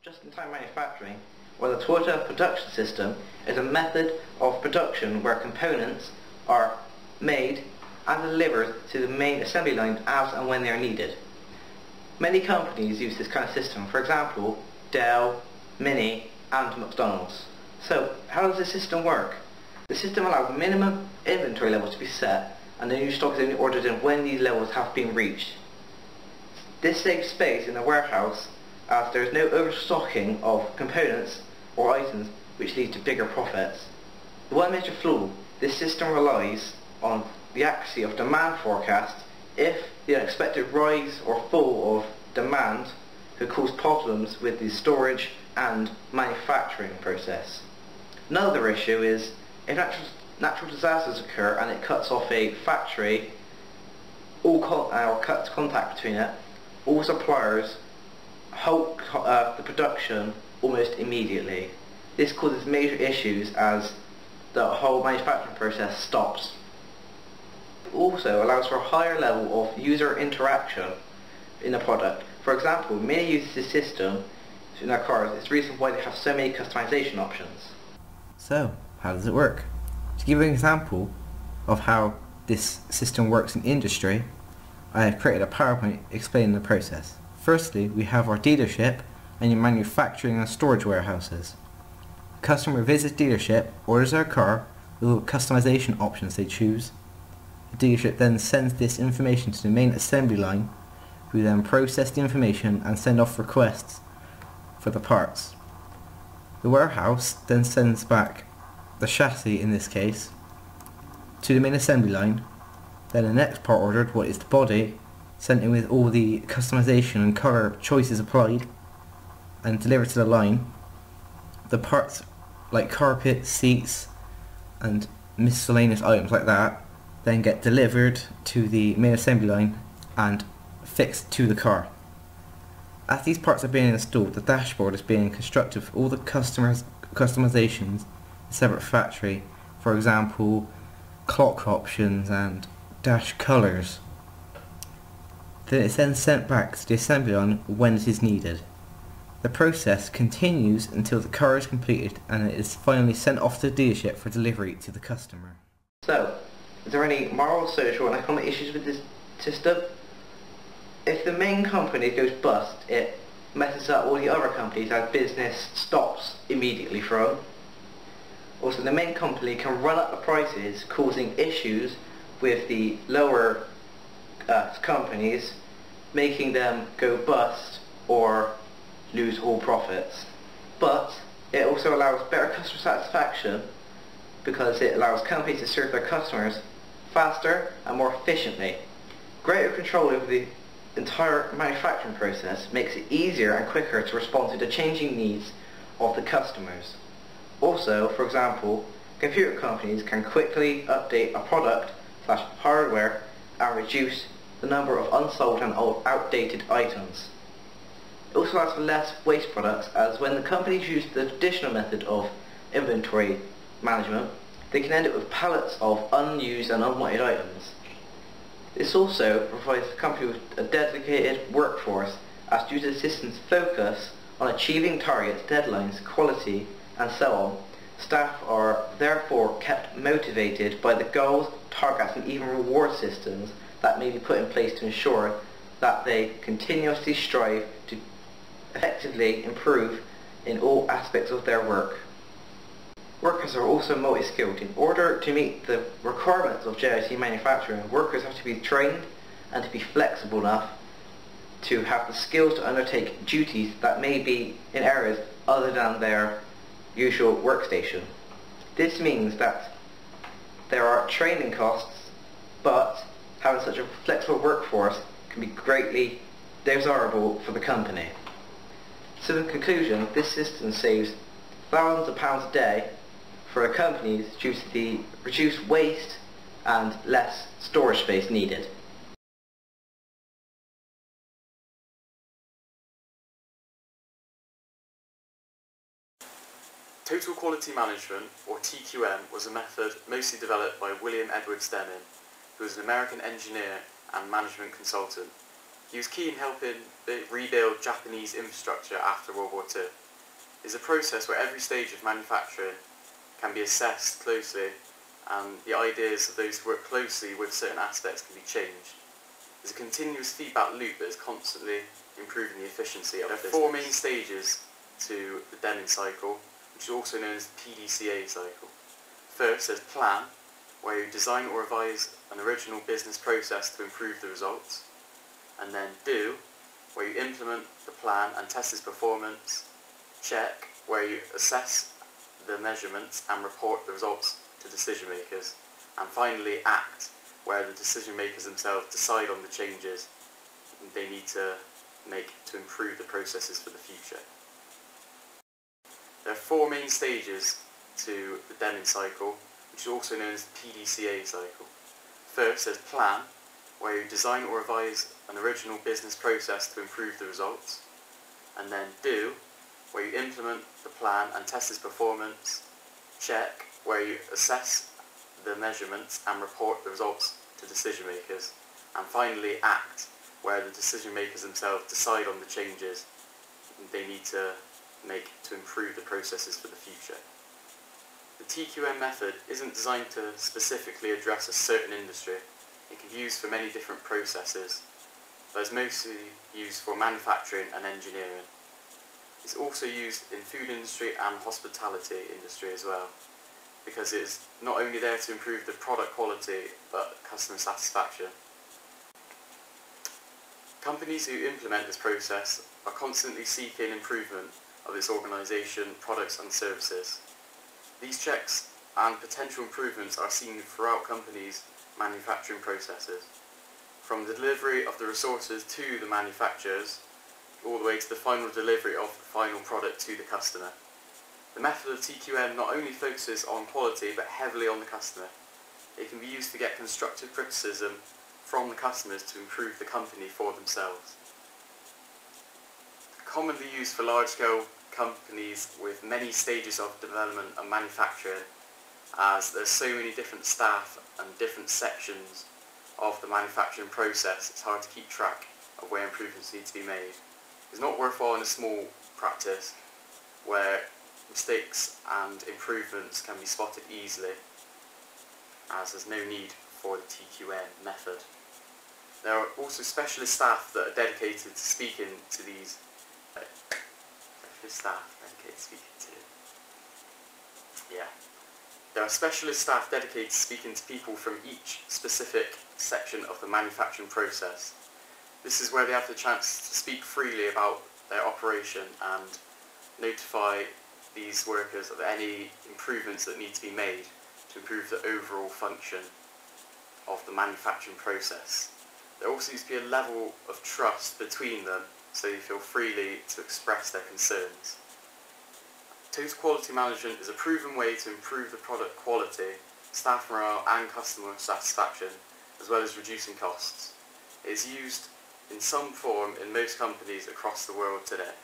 Just-in-time manufacturing, or the Toyota production system, is a method of production where components are made and delivered to the main assembly line as and when they are needed. Many companies use this kind of system, for example, Dell, Mini and McDonald's. So, how does this system work? The system allows minimum inventory levels to be set, and the new stock is only ordered in when these levels have been reached. This saves space in the warehouse as there is no overstocking of components or items, which leads to bigger profits. The one major flaw: this system relies on the accuracy of demand forecast if the unexpected rise or fall of demand could cause problems with the storage and manufacturing process. Another issue is if natural disasters occur and it cuts off a factory or cuts contact between it, all suppliers halt the production almost immediately. This causes major issues as the whole manufacturing process stops. It also allows for a higher level of user interaction in the product. For example, Mini uses this system in their cars. It's the reason why they have so many customization options. So, how does it work? To give you an example of how this system works in industry, I have created a PowerPoint explaining the process. Firstly, we have our dealership and your manufacturing and storage warehouses. The customer visits dealership, orders their car with all the customization options they choose. The dealership then sends this information to the main assembly line, who then process the information and send off requests for the parts. The warehouse then sends back the chassis, in this case, to the main assembly line. Then the next part ordered, what is the body, sent in with all the customization and colour choices applied and delivered to the line. The parts like carpet, seats and miscellaneous items like that then get delivered to the main assembly line and fixed to the car. As these parts are being installed, the dashboard is being constructed for all the customizations in a separate factory, for example clock options and dash colours. Then it's then sent back to the assembly line when it is needed. The process continues until the car is completed and it is finally sent off to the dealership for delivery to the customer. So, is there any moral, social and economic issues with this system? If the main company goes bust, it messes up all the other companies as business stops immediately from. Also, the main company can run up the prices, causing issues with the lower companies, making them go bust or lose all profits. But it also allows better customer satisfaction because it allows companies to serve their customers faster and more efficiently. Greater control over the entire manufacturing process makes it easier and quicker to respond to the changing needs of the customers. Also, for example, computer companies can quickly update a product / hardware and reduce the number of unsold and outdated items. It also allows for less waste products, as when the companies use the traditional method of inventory management, they can end up with pallets of unused and unwanted items. This also provides the company with a dedicated workforce, as due to the system's focus on achieving targets, deadlines, quality and so on, staff are therefore kept motivated by the goals, targets and even reward systems that may be put in place to ensure that they continuously strive to effectively improve in all aspects of their work. Workers are also multi-skilled. In order to meet the requirements of JIT manufacturing, workers have to be trained and to be flexible enough to have the skills to undertake duties that may be in areas other than their usual workstation. This means that there are training costs, but having such a flexible workforce can be greatly desirable for the company. So in conclusion, this system saves thousands of pounds a day for companies due to the reduced waste and less storage space needed. Total Quality Management, or TQM, was a method mostly developed by William Edward Deming, who was an American engineer and management consultant. He was key in helping rebuild Japanese infrastructure after World War II. It's a process where every stage of manufacturing can be assessed closely, and the ideas of those who work closely with certain aspects can be changed. There's a continuous feedback loop that is constantly improving the efficiency of the business. There are 4 main stages to the Deming cycle, which is also known as the Pdca cycle. First, there's plan, where you design or revise an original business process to improve the results. And then do, where you implement the plan and test its performance. Check, where you assess the measurements and report the results to decision makers. And finally, act, where the decision makers themselves decide on the changes they need to make to improve the processes for the future. There are 4 main stages to the Deming cycle, which is also known as the Pdca cycle. First, there's plan, where you design or revise an original business process to improve the results. And then do, where you implement the plan and test its performance. Check, where you assess the measurements and report the results to decision makers. And finally, act, where the decision makers themselves decide on the changes they need to make to improve the processes for the future. The TQM method isn't designed to specifically address a certain industry. It can be used for many different processes, but is mostly used for manufacturing and engineering. It's also used in food industry and hospitality industry as well, because it is not only there to improve the product quality, but customer satisfaction. Companies who implement this process are constantly seeking improvement of its organisation, products and services. These checks and potential improvements are seen throughout companies' manufacturing processes, from the delivery of the resources to the manufacturers, all the way to the final delivery of the final product to the customer. The method of TQM not only focuses on quality but heavily on the customer. It can be used to get constructive criticism from the customers to improve the company for themselves. Commonly used for large-scale companies with many stages of development and manufacturing, as there's so many different staff and different sections of the manufacturing process, it's hard to keep track of where improvements need to be made. It's not worthwhile in a small practice where mistakes and improvements can be spotted easily, as there's no need for the TQM method. There are also specialist staff that are dedicated to speaking to these There are specialist staff dedicated to speaking to people from each specific section of the manufacturing process. This is where they have the chance to speak freely about their operation and notify these workers of any improvements that need to be made to improve the overall function of the manufacturing process. There also needs to be a level of trust between them so they feel freely to express their concerns. Total quality management is a proven way to improve the product quality, staff morale and customer satisfaction, as well as reducing costs. It is used in some form in most companies across the world today.